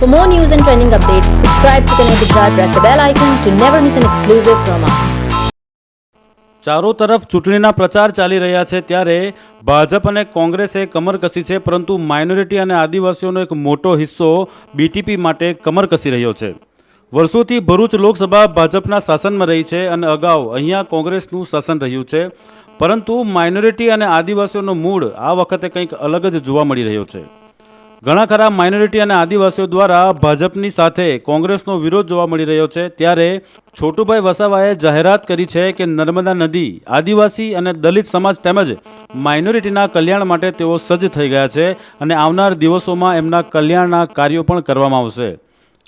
For more news and trending updates, subscribe to Connect Gujarat, press the bell icon to never miss an exclusive from us. ચારો તરફ ચૂંટણીના પ્રચાર ચાલી રહ્યા છે ત્યારે ભાજપ અને કોંગ્રેસે કમર કસી છે, પરંતુ માઇનોરિટી અને આદિવાસીઓનો એક મોટો હિસ્સો બીટીપી માટે કમર કસી રહ્યો છે. વર્ષોથી ભરૂચ લોકસભા ભાજપના શાસનમાં રહી છે અને અગાઉ અહીંયા કોંગ્રેસનું શાસન રહ્યું છે, પરંતુ માઇનોરિટી અને આદિવાસીઓનો મૂળ આ વખતે કંઈક અલગ જ જોવા મળી રહ્યો છે. ઘણા ખરા માઇનોરિટી અને આદિવાસીઓ દ્વારા ભાજપની સાથે કોંગ્રેસનો વિરોધ જોવા મળી રહ્યો છે ત્યારે છોટુભાઈ વસાવાએ જાહેરાત કરી છે કે નર્મદા નદી, આદિવાસી અને દલિત સમાજ તેમજ માઇનોરિટીના કલ્યાણ માટે તેઓ સજ્જ થઈ ગયા છે અને આવનાર દિવસોમાં એમના કલ્યાણના કાર્યો પણ કરવામાં આવશે.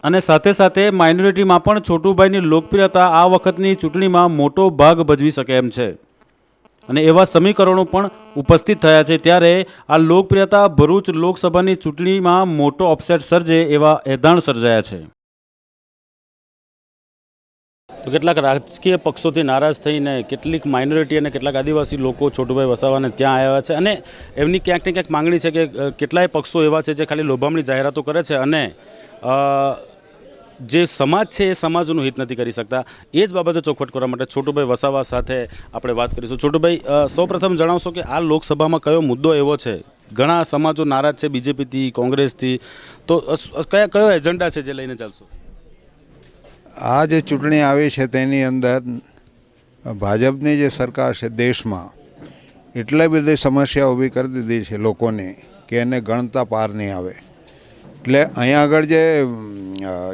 અને સાથે સાથે માઇનોરિટીમાં પણ છોટુભાઈની લોકપ્રિયતા આ વખતની ચૂંટણીમાં મોટો ભાગ ભજવી શકે એમ છે અને એવા સમીકરણો પણ ઉપસ્થિત થયા છે ત્યારે આ લોકપ્રિયતા ભરૂચ લોકસભાની ચૂંટણીમાં મોટો અપસેટ સર્જે એવા એધાણ સર્જાયા છે. તો કેટલાક રાજકીય પક્ષોથી નારાજ થઈને કેટલીક માઇનોરિટી અને કેટલાક આદિવાસી લોકો છોટુભાઈ વસાવાને ત્યાં આવ્યા છે અને એમની ક્યાંક ને ક્યાંક માંગણી છે કે કેટલાય પક્ષો એવા છે જે ખાલી લોભામણી જાહેરાતો કરે છે અને જે સમાજ છે એ સમાજનું હિત નથી કરી શકતા. એ જ બાબતે ચોખવટ કરવા માટે છોટુભાઈ વસાવા સાથે આપણે વાત કરીશું. છોટુભાઈ, સૌપ્રથમ જણાવશો કે આ લોકસભામાં કયો મુદ્દો એવો છે? ઘણા સમાજો નારાજ છે બીજેપીથી, કોંગ્રેસથી, તો કયો એજન્ડા છે જે લઈને ચાલશો? આ જે ચૂંટણી આવી છે તેની અંદર ભાજપની જે સરકાર છે દેશમાં એટલી બધી સમસ્યા ઊભી કરી દીધી છે લોકોની કે એને ગણતા પાર નહીં આવે. એટલે અહીંયા આગળ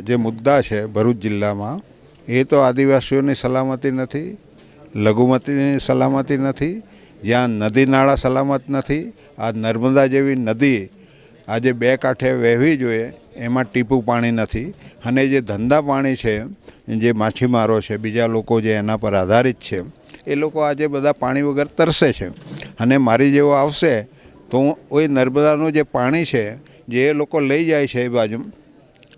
જે મુદ્દા છે ભરૂચ જિલ્લામાં એ તો આદિવાસીઓની સલામતી નથી, લઘુમતીની સલામતી નથી, જ્યાં નદી નાળા સલામત નથી. આ નર્મદા જેવી નદી આજે બે કાંઠે વહેવી જોઈએ એમાં ટીપું પાણી નથી અને જે ધંધા પાણી છે, જે માછીમારો છે, બીજા લોકો જે એના પર આધારિત છે, એ લોકો આજે બધા પાણી વગર તરસે છે. અને મારી જેવો આવશે તો એ નર્મદાનું જે પાણી છે જે એ લોકો લઈ જાય છે એ બાજુ,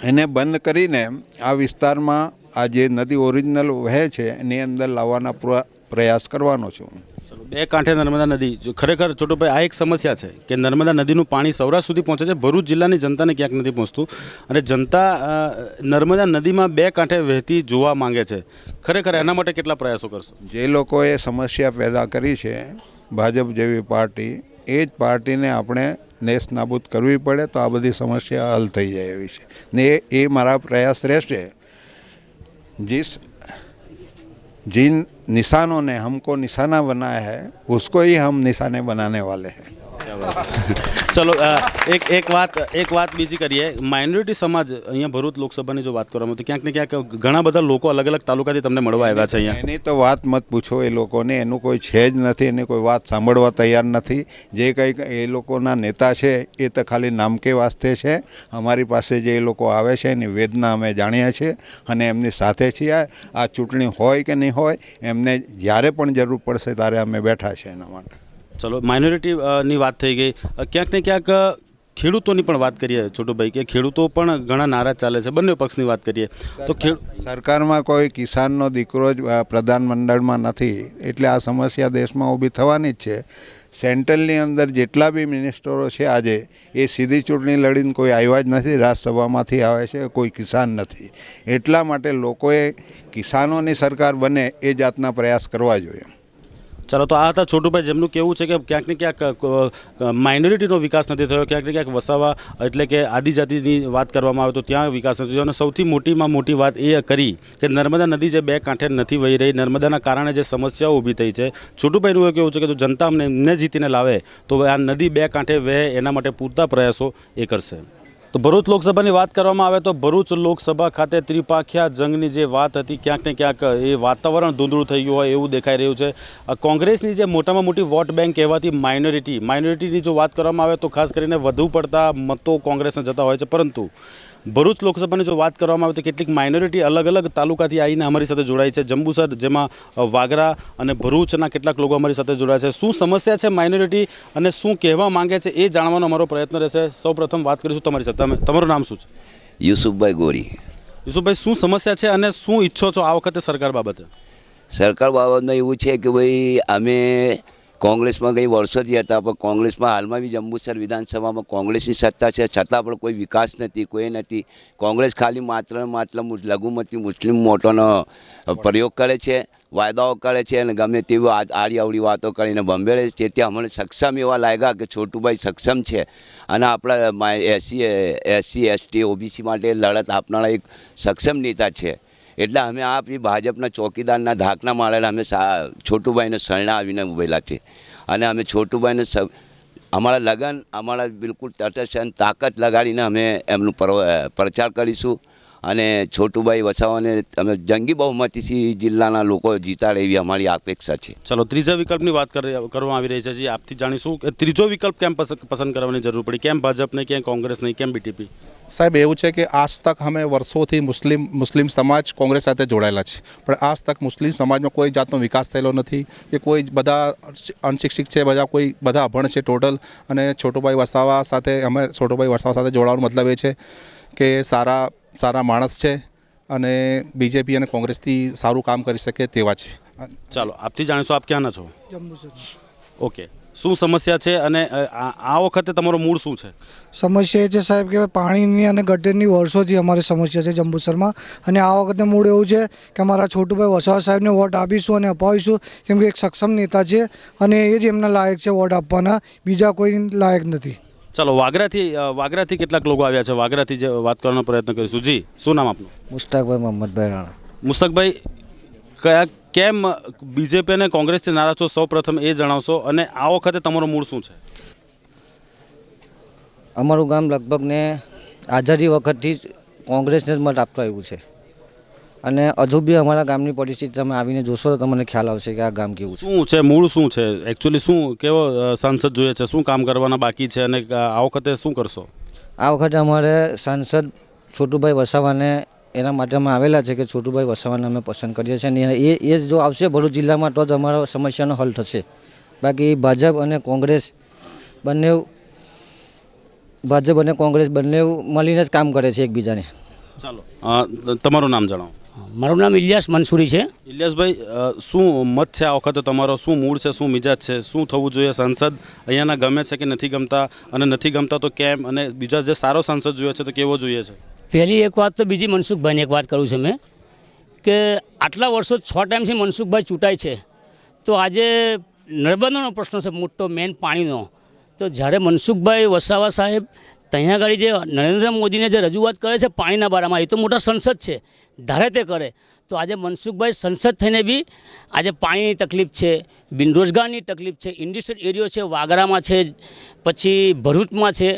એને બંધ કરીને આ વિસ્તારમાં આ જે નદી ઓરિજિનલ વહે છે એની અંદર લાવવાના પ્રયાસ કરવાનો છું. બે કાંઠે નર્મદા નદી, ખરેખર છોટુભાઈ આ એક સમસ્યા છે કે નર્મદા નદીનું પાણી સૌરાષ્ટ્ર સુધી પહોંચે છે, ભરૂચ જિલ્લાની જનતાને ક્યાંક નથી પહોંચતું અને જનતા નર્મદા નદીમાં બે કાંઠે વહેતી જોવા માંગે છે. ખરેખર એના માટે કેટલા પ્રયાસો કરશો? જે લોકોએ સમસ્યા પેદા કરી છે ભાજપ જેવી પાર્ટી, એ જ પાર્ટીને આપણે નેસ નાબૂદ કરવી પડે તો આ બધી સમસ્યા હલ થઈ જાય એવી છે ને એ મારા પ્રયાસ રહેશે. जिन निशानों ने हमको निशाना बनाया है उसको ही हम निशाने बनाने वाले हैं. ચલો એક વાત બીજી કરીએ. માઇનોરિટી સમાજ અહીંયા ભરૂચ લોકસભાની જો વાત કરવામાં તો ક્યાંક ને ક્યાંક ઘણા બધા લોકો અલગ અલગ તાલુકાથી તમને મળવા આવ્યા છે અહીંયા. એની તો વાત મત પૂછો. એ લોકોને એનું કોઈ છે જ નથી, એની કોઈ વાત સાંભળવા તૈયાર નથી. જે કંઈક એ લોકોના નેતા છે એ તો ખાલી નામ કે વાસ્તે છે. અમારી પાસે જે એ લોકો આવે છે એની વેદના અમે જાણીએ છીએ અને એમની સાથે છીએ. આ ચૂંટણી હોય કે નહીં હોય, એમને જ્યારે પણ જરૂર પડશે ત્યારે અમે બેઠા છે એના માટે. ચલો, માઇનોરિટીની વાત થઈ ગઈ, ક્યાંક ને ક્યાંક ખેડૂતોની પણ વાત કરીએ છોટુભાઈ, કે ખેડૂતો પણ ઘણા નારાજ ચાલે છે. બંને પક્ષની વાત કરીએ તો સરકારમાં કોઈ કિસાનનો દીકરો જ પ્રધાનમંડળમાં નથી, એટલે આ સમસ્યા દેશમાં ઊભી થવાની જ છે. સેન્ટ્રલની અંદર જેટલા બી મિનિસ્ટરો છે આજે એ સીધી ચૂંટણી લડીને કોઈ આવ્યા જ નથી, રાજ્યસભામાંથી આવે છે, કોઈ કિસાન નથી. એટલા માટે લોકોએ કિસાનોની સરકાર બને એ જાતના પ્રયાસ કરવા જોઈએ. ચાલો, તો આ હતા છોટુભાઈ, જેમનું કહેવું છે કે ક્યાંક ને ક્યાંક માઇનોરિટીનો વિકાસ નથી થયો, ક્યાંક ને ક્યાંક વસાવા એટલે કે આદિજાતિની વાત કરવામાં આવે તો ત્યાં વિકાસ નથી થયો. અને સૌથી મોટીમાં મોટી વાત એ કરી કે નર્મદા નદી જે બે કાંઠે નથી વહી રહી, નર્મદાના કારણે જે સમસ્યાઓ ઊભી થઈ છે, છોટુભાઈનું એ કહેવું છે કે જો જનતા અમને જીતીને લાવે તો આ નદી બે કાંઠે વહે એના માટે પૂરતા પ્રયાસો એ કરશે. તો ભરૂચ લોકસભાની વાત કરવામાં આવે તો ભરૂચ લોકસભા ખાતે ત્રિપાખ્યા જંગની જે વાત હતી, ક્યાંક ને ક્યાંક એ વાતાવરણ ધૂંધળું થઈ ગયું હોય એવું દેખાઈ રહ્યું છે. કોંગ્રેસની જે મોટામાં મોટી વોટ બેંક કહેવાતી માઇનોરિટીની જો વાત કરવામાં આવે તો ખાસ કરીને વધુ પડતા મતો કોંગ્રેસને જતા હોય છે, પરંતુ ભરૂચ લોકસભાની જો વાત કરવામાં આવે તો કેટલીક માઇનોરિટી અલગ અલગ તાલુકાથી આવીને અમારી સાથે જોડાઈ છે. જંબુસર, જેમાં વાગરા અને ભરૂચના કેટલાક લોકો અમારી સાથે જોડાયા છે. શું સમસ્યા છે માઇનોરિટી અને શું કહેવા માંગે છે એ જાણવાનો અમારો પ્રયત્ન રહેશે. સૌપ્રથમ વાત કરીશું તમારી સાથે. તમારું નામ શું છે? યુસુફભાઈ ગોરી. યુસુફભાઈ, શું સમસ્યા છે અને શું ઈચ્છો છો આ વખતે સરકાર બાબતે? સરકાર બાબતમાં એવું છે કે ભાઈ અમે કોંગ્રેસમાં કંઈ વર્ષોથી હતા, પણ કોંગ્રેસમાં હાલમાં બી જંબુસર વિધાનસભામાં કોંગ્રેસની સત્તા છે, છતાં પણ કોઈ વિકાસ નથી, કોઈ નથી. કોંગ્રેસ ખાલી માત્ર લઘુમતી મુસ્લિમ વોટોનો પ્રયોગ કરે છે, વાયદાઓ કરે છે અને ગમે તેવી આડી અવળી વાતો કરીને બંબેડે છે. તેથી અમને સક્ષમ એવા લાગ્યા કે છોટુભાઈ સક્ષમ છે અને આપણા એસસી એસટી ઓબીસી માટે લડત આપનારા એક સક્ષમ નેતા છે. એટલે અમે આપણી ભાજપના ચોકીદારના ધાકના મારેલા અમે છોટુભાઈને શરણા આવીને ઉભેલા છે અને અમે છોટુભાઈને અમારા લગન અમારા બિલકુલ તટસ્થ અને તાકાત લગાડીને અમે એમનું પ્રચાર કરીશું અને છોટુભાઈ વસાવાને અમે જંગી બહુમતીથી જિલ્લાના લોકો જીતાડે એવી અમારી અપેક્ષા છે. ચલો ત્રીજા વિકલ્પની વાત કરવામાં આવી રહી છે. જી આપથી જાણીશું કે ત્રીજો વિકલ્પ કેમ પસંદ કરવાની જરૂર પડી, કેમ ભાજપ નહીં, કેમ કોંગ્રેસ નહીં, કેમ બીટીપી? સાહેબ એવું છે કે આજ તક અમે વર્ષોથી મુસ્લિમ સમાજ કોંગ્રેસ સાથે જોડાયેલા છે, પણ આજ તક મુસ્લિમ સમાજમાં કોઈ જાતનો વિકાસ થયેલો નથી કે કોઈ બધા અનશિક્ષિત છે, બધા અભણ છે ટોટલ. અને છોટુભાઈ વસાવા સાથે જોડાવાનો મતલબ એ છે કે સારા માણસ છે અને બીજેપી અને કોંગ્રેસથી સારું કામ કરી શકે તેવા છે. ચાલો આપથી જાણીશું, આપ ક્યાંના છો? જંબુસર. ઓકે, શું સમસ્યા છે અને આ વખતે તમારો મૂળ શું છે? સમસ્યા એ છે સાહેબ કે પાણીની અને ગટરની વર્ષોથી અમારી સમસ્યા છે જંબુસરમાં, અને આ વખતે મૂળ એવું છે કે અમારા છોટુભાઈ વસાવા સાહેબને વોટ આપીશું અને અપાવીશું, કેમ કે એક સક્ષમ નેતા છે અને એ જ એમના લાયક છે વોટ આપવાના, બીજા કોઈ લાયક નથી. ચાલો વાગરાથી કેટલાક લોકો આવ્યા છે, વાગરાથી જે વાત કરવાનો પ્રયત્ન કરીશું. જી શું નામ આપનું? મુસ્તાકભાઈ મોહમ્મદભાઈ રાણા. મુસ્તકભાઈ, કેમ બીજેપી અને કોંગ્રેસથી નારાજ છો, સૌ પ્રથમ એ જણાવશો, અને આ વખતે તમારો મૂળ શું છે? અમારું ગામ લગભગ ને આઝાદી વખતથી જ કોંગ્રેસને જ મત આપતું આવ્યું છે અને હજુ બી અમારા ગામની પરિસ્થિતિ તમે આવીને જોશો તો તમને ખ્યાલ આવશે કે આ ગામ કેવું છે. શું છે મૂળ શું છે એકચ્યુઅલી, શું કેવો સાંસદ જોઈએ છે, શું કામ કરવાના બાકી છે અને આ વખતે શું કરશો? આ વખતે અમારે સાંસદ છોટુભાઈ વસાવાને એના માટે અમે આવેલા છે કે છોટુભાઈ વસાવાને અમે પસંદ કરીએ છીએ અને એ જો આવશે ભરૂચ જિલ્લામાં તો જ અમારો સમસ્યાનો હલ થશે. બાકી ભાજપ અને કોંગ્રેસ બંને મળીને જ કામ કરે છે એકબીજાને. ચાલો તમારું નામ જણાવો. મારું નામ ઇલિયાસ મંસૂરી છે. ઇલિયાસભાઈ, શું મત છે આ વખતે તમારો, શું મૂળ છે, શું મિજાજ છે, શું થવું જોઈએ? સાંસદ અહીંયાના ગમે છે કે નથી ગમતા, અને નથી ગમતા તો કેમ, અને બીજા જે સારો સાંસદ જોઈએ છે તો કેવો જોઈએ છે? પહેલી એક વાત તો બીજી મનસુખભાઈની એક વાત કરું છું મેં કે આટલા વર્ષો 6 ટાઈમથી મનસુખભાઈ ચૂંટાય છે, તો આજે નર્મદાનો પ્રશ્ન છે મોટો, મેન પાણીનો. તો જ્યારે મનસુખભાઈ વસાવા સાહેબ ત્યાં આગળ જે નરેન્દ્ર મોદીને જે રજૂઆત કરે છે પાણીના બારામાં, એ તો મોટા સંસદ છે, ધારે તે કરે. તો આજે મનસુખભાઈ સંસદ થઈને બી આજે પાણીની તકલીફ છે, બિનરોજગારની તકલીફ છે, ઇન્ડસ્ટ્રીયલ એરિયો છે, વાગરામાં છે, પછી ભરૂચમાં છે.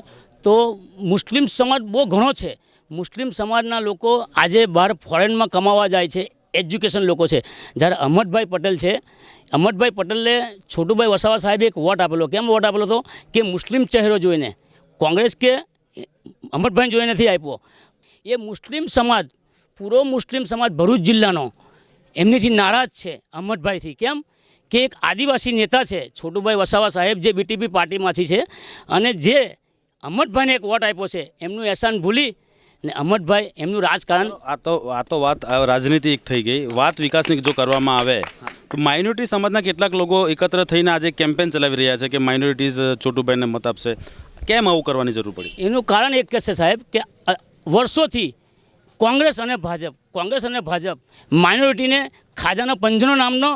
તો મુસ્લિમ સમાજ બહુ ઘણો છે. મુસ્લિમ સમાજના લોકો આજે બહાર ફોરેનમાં કમાવા જાય છે, એજ્યુકેશન લોકો છે. જ્યારે અહમદભાઈ પટેલ છે, અહમદભાઈ પટેલે છોટુભાઈ વસાવા સાહેબે એક વોટ આપેલો. કેમ વોટ આપેલો હતો કે મુસ્લિમ ચહેરો જોઈને, કોંગ્રેસ કે અહમદભાઈને જોઈને નથી આપ્યો. એ મુસ્લિમ સમાજ, પૂરો મુસ્લિમ સમાજ ભરૂચ જિલ્લાનો એમનીથી નારાજ છે અહમદભાઈથી. કેમ કે એક આદિવાસી નેતા છે છોટુભાઈ વસાવા સાહેબ, જે બીટીપી પાર્ટીમાંથી છે, અને જે અહમદભાઈને એક વોટ આપ્યો છે, એમનું એહસાન ભૂલી ને અહમદભાઈ એમનું રાજકારણ. આ તો વાત રાજનીતિ એક થઈ ગઈ. વાત વિકાસની જો કરવામાં આવે તો માઇનોરિટી સમાજના કેટલાક લોકો એકત્ર થઈને આજે કેમ્પેન ચલાવી રહ્યા છે કે માઇનોરિટીઝ છોટુભાઈને મત આપશે. કેમ આવું કરવાની જરૂર પડી? એનું કારણ એક છે સાહેબ કે વર્ષોથી કોંગ્રેસ અને ભાજપ માઇનોરિટીને ખાજાના પંજનો નામનો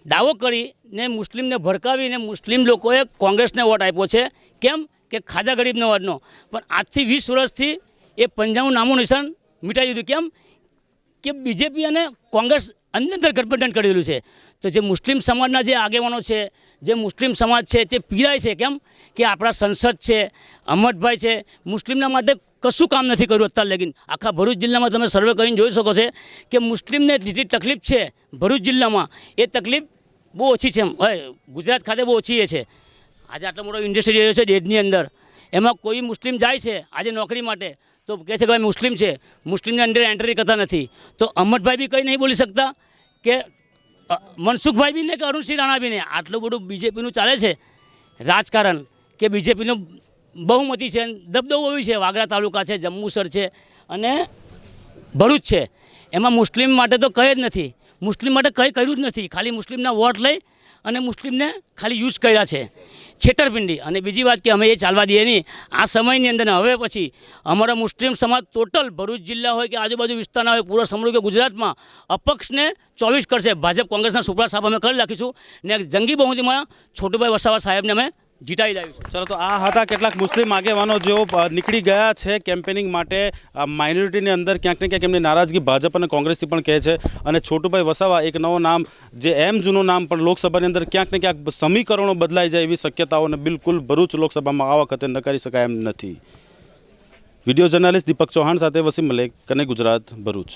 દાવો કરીને મુસ્લિમને ભડકાવીને મુસ્લિમ લોકોએ કોંગ્રેસને વોટ આપ્યો છે. કેમ કે ખાજા ગરીબનો વાદનો. પણ આજથી 20 વર્ષથી એ પંજાબનું નામું નિશાન મિટાઈ દીધું. કેમ કે બીજેપી અને કોંગ્રેસ અંદર ગઠબંધન કરેલું છે. તો જે મુસ્લિમ સમાજના જે આગેવાનો છે, જે મુસ્લિમ સમાજ છે, તે પીડાય છે. કેમ કે આપણા સંસદ છે, અહમદભાઈ છે, મુસ્લિમના માટે કશું કામ નથી કર્યું અત્યાર લગીન. આખા ભરૂચ જિલ્લામાં તમે સર્વે કરીને જોઈ શકો છો કે મુસ્લિમને જેટલી તકલીફ છે ભરૂચ જિલ્લામાં, એ તકલીફ બહુ ઓછી છે. ગુજરાત ખાતે બહુ ઓછી છે. આજે આટલો મોટો ઇન્ડસ્ટ્રી એરિયો છે દેશની અંદર, એમાં કોઈ મુસ્લિમ જાય છે આજે નોકરી માટે તો કહે છે કે ભાઈ મુસ્લિમ છે, મુસ્લિમને અંદર એન્ટ્રી કરતા નથી. તો અહમદભાઈ બી કંઈ નહીં બોલી શકતા કે મનસુખભાઈ બી ને કે અરુણસિંહ રાણા બી ને. આટલું બધું બીજેપીનું ચાલે છે રાજકારણ કે બીજેપીનું બહુમતી છે, દબદબો એવી છે. વાગરા તાલુકા છે, જંબુસર છે અને ભરૂચ છે. એમાં મુસ્લિમ માટે તો કંઈ જ નથી, મુસ્લિમ માટે કંઈ કર્યું જ નથી. ખાલી મુસ્લિમના વોટ લઈ અને મુસ્લિમને ખાલી યુઝ કર્યા છે, છેતરપિંડી. અને બીજી વાત કે અમે એ ચાલવા દઈએ નહીં. આ સમયની અંદર હવે પછી અમારો મુસ્લિમ સમાજ ટોટલ ભરૂચ જિલ્લા હોય કે આજુબાજુ વિસ્તારના હોય, પૂરા સમગ્ર ગુજરાતમાં અપક્ષને 24 કરશે. ભાજપ કોંગ્રેસના સુપરા સાહેબ અમે કરી રાખીશું ને જંગી બહુમતીમાં છોટુભાઈ વસાવા સાહેબને અમે જીતાવી લાવીશું. ચાલો, તો આ હતા કેટલાક મુસ્લિમ આગેવાનો જેઓ નીકળી ગયા છે કેમ્પેનિંગ માટે. માઇનોરિટીની અંદર ક્યાંક ને ક્યાંક એમની નારાજગી ભાજપ અને કોંગ્રેસથી પણ કહે છે. અને છોટુભાઈ વસાવા એક નવો નામ, જે જૂનું નામ પણ લોકસભાની અંદર ક્યાંક ને ક્યાંક સમીકરણો બદલાઈ જાય એવી શક્યતાઓને બિલકુલ ભરૂચ લોકસભામાં આ વખતે નકારી શકાય એમ નથી. વિડીયો જર્નાલિસ્ટ દીપક ચૌહાણ સાથે વસીમ મલેક, કનેક્ટ ગુજરાત, ભરૂચ.